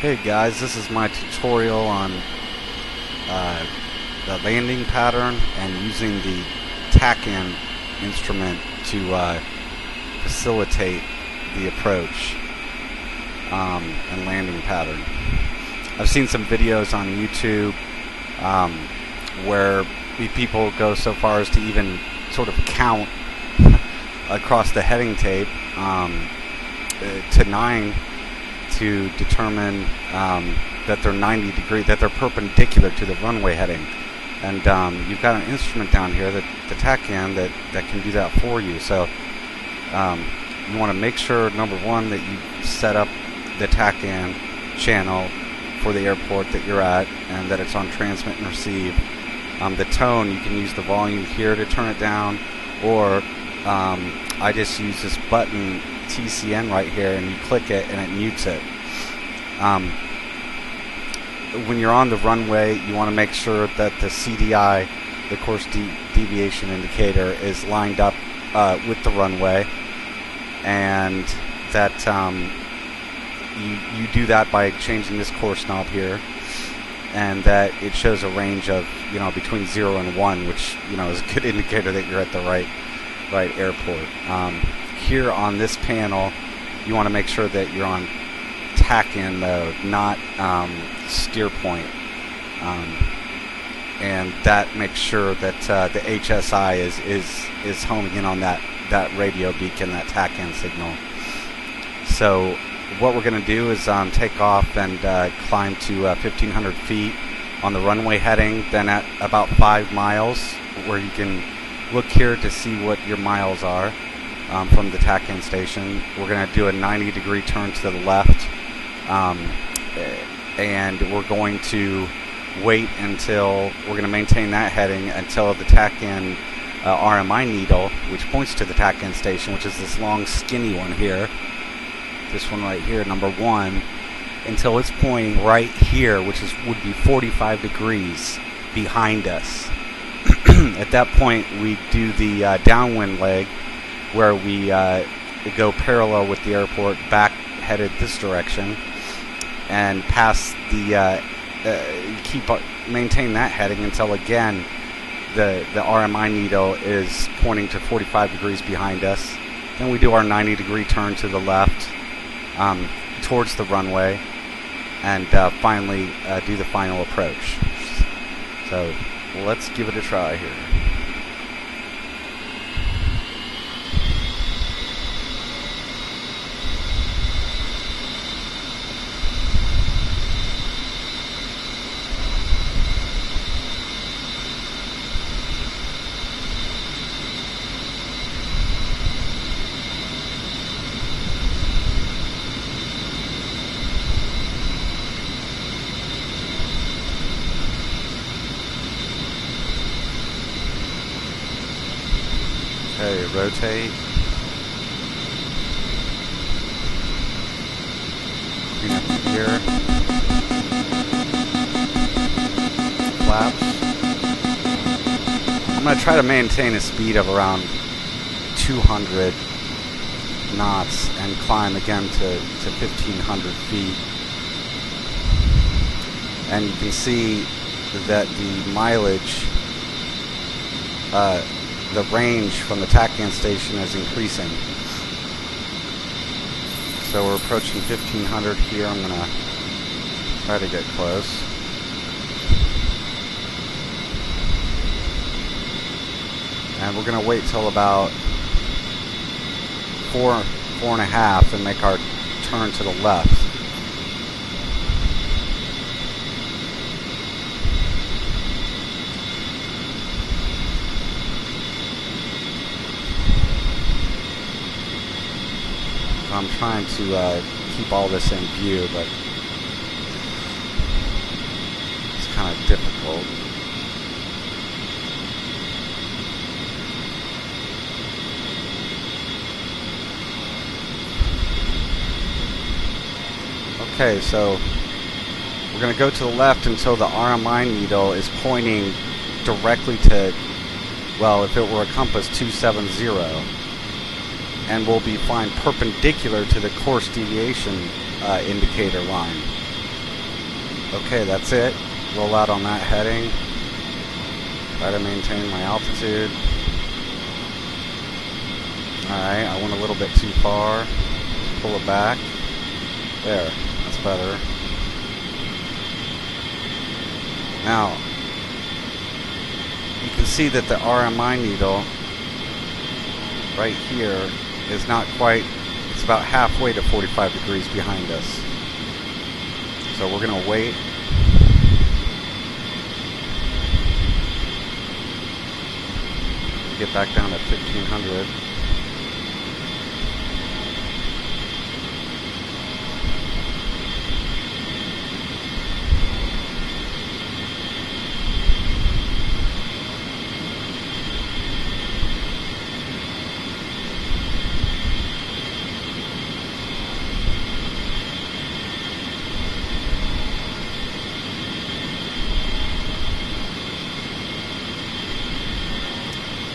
Hey guys, this is my tutorial on the landing pattern and using the TACAN instrument to facilitate the approach and landing pattern. I've seen some videos on YouTube where people go so far as to even sort of count across the heading tape to 9 to determine that they're 90 degrees, that they're perpendicular to the runway heading. And you've got an instrument down here, the TACAN, that can do that for you. So you want to make sure, number one, that you set up the TACAN channel for the airport that you're at and that it's on transmit and receive. The tone, you can use the volume here to turn it down, or I just use this button TCN right here, and you click it and it mutes it. When you're on the runway, you want to make sure that the CDI, the course deviation indicator, is lined up with the runway, and that you do that by changing this course knob here, and that it shows a range of between 0 and 1, which is a good indicator that you're at the right airport. Here on this panel, you want to make sure that you're on TACAN mode, not steer point, and that makes sure that the HSI is homing in on that radio beacon, that TACAN signal. So what we're going to do is take off and climb to 1,500 feet on the runway heading, then at about 5 miles, where you can look here to see what your miles are from the TACAN station. We're going to do a 90-degree turn to the left, and we're going to wait until we're going to maintain that heading until the TACAN RMI needle, which points to the TACAN station, which is this long skinny one here, this one right here, number 1, until it's pointing right here, which would be 45 degrees behind us. At that point, we do the downwind leg, where we go parallel with the airport, back headed this direction, and pass the maintain that heading until again the RMI needle is pointing to 45 degrees behind us. Then we do our 90-degree turn to the left towards the runway, and finally do the final approach. So let's give it a try here. Okay, rotate. Clean up the gear. Flaps. I'm going to try to maintain a speed of around 200 knots and climb again to 1,500 feet. And you can see that the mileage, the range from the TACAN station is increasing. So we're approaching 1,500 here. I'm going to try to get close. And we're going to wait till about 4.5 and make our turn to the left. I'm trying to keep all this in view, but it's kind of difficult. Okay, so we're going to go to the left until the RMI needle is pointing directly to, well, if it were a compass, 270. And we'll be flying perpendicular to the course deviation indicator line. Okay, that's it. Roll out on that heading. Try to maintain my altitude. Alright, I went a little bit too far. Pull it back. There, that's better. Now, you can see that the RMI needle right here is not quite, it's about halfway to 45 degrees behind us. So we're going to wait. Get back down to 1500.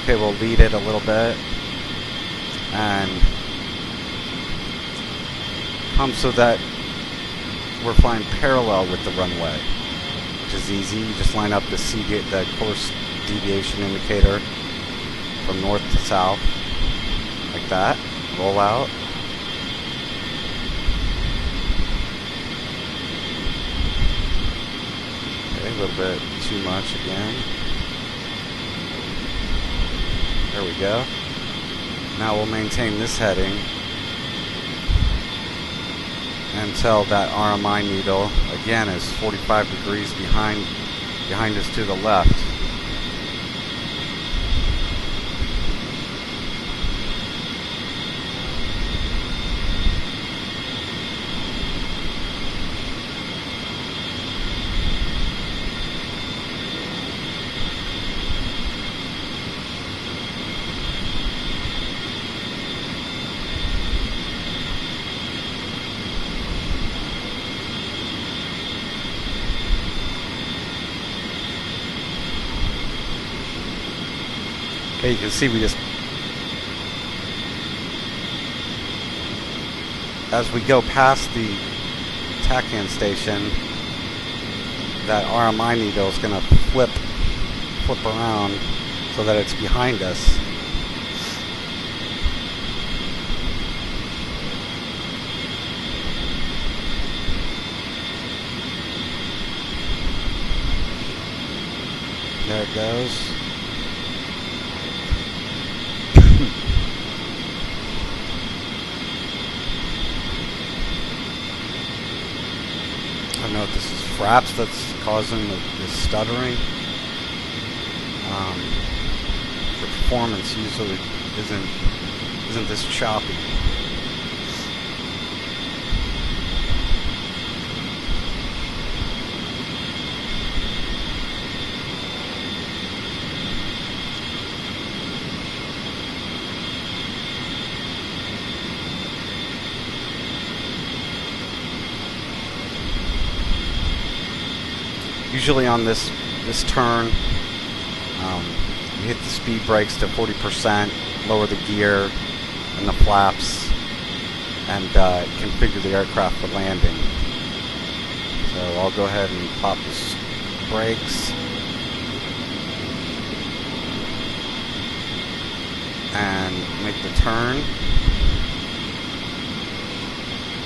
Okay, we'll lead it a little bit and come so that we're flying parallel with the runway, which is easy. You just line up the course deviation indicator from north to south, like that. Roll out. Okay, a little bit too much again. There we go. Now we'll maintain this heading until that RMI needle again is 45 degrees behind us to the left. Okay, you can see we just, as we go past the TACAN station, that RMI needle is going to flip around so that it's behind us. There it goes. I don't know if this is fraps that's causing the stuttering. The performance usually isn't this choppy. Usually on this turn, you hit the speed brakes to 40%, lower the gear and the flaps, and configure the aircraft for landing. So I'll go ahead and pop the brakes and make the turn.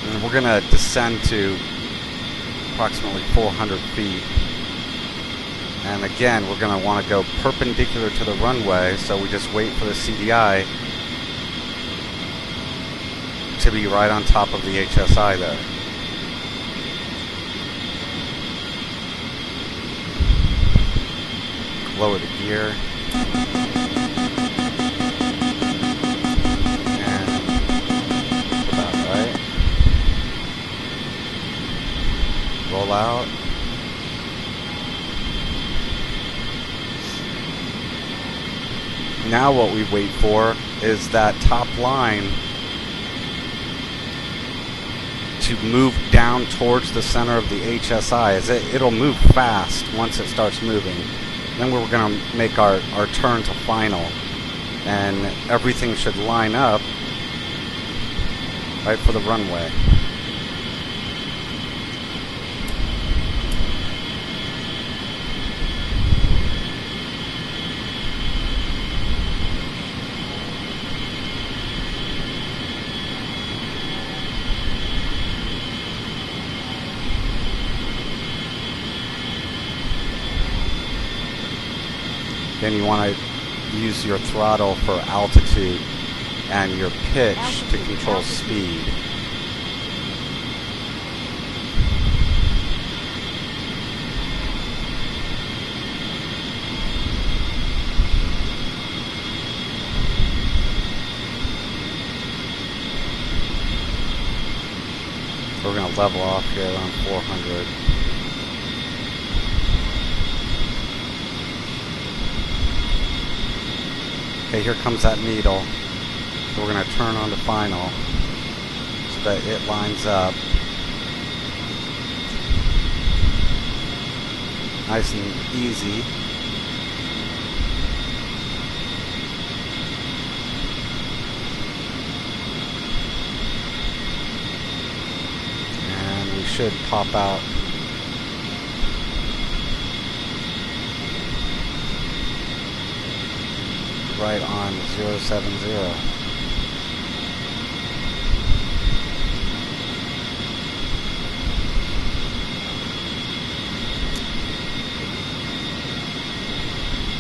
And we're going to descend to approximately 400 feet. And again, we're going to want to go perpendicular to the runway, so we just wait for the CDI to be right on top of the HSI there. Lower the gear. And that's about right. Roll out. Now what we wait for is that top line to move down towards the center of the HSI. As it'll move fast once it starts moving. Then we're going to make our turn to final, and everything should line up right for the runway. then you want to use your throttle for altitude and your pitch to control speed. We're going to level off here around 400. Okay, here comes that needle. So we're going to turn on the final so that it lines up nice and easy. And we should pop out right on 070.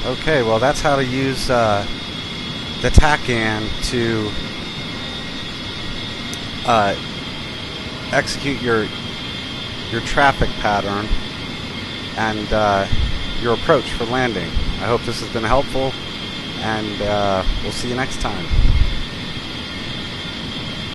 Okay, well that's how to use the TACAN to execute your traffic pattern and your approach for landing. I hope this has been helpful, and we'll see you next time.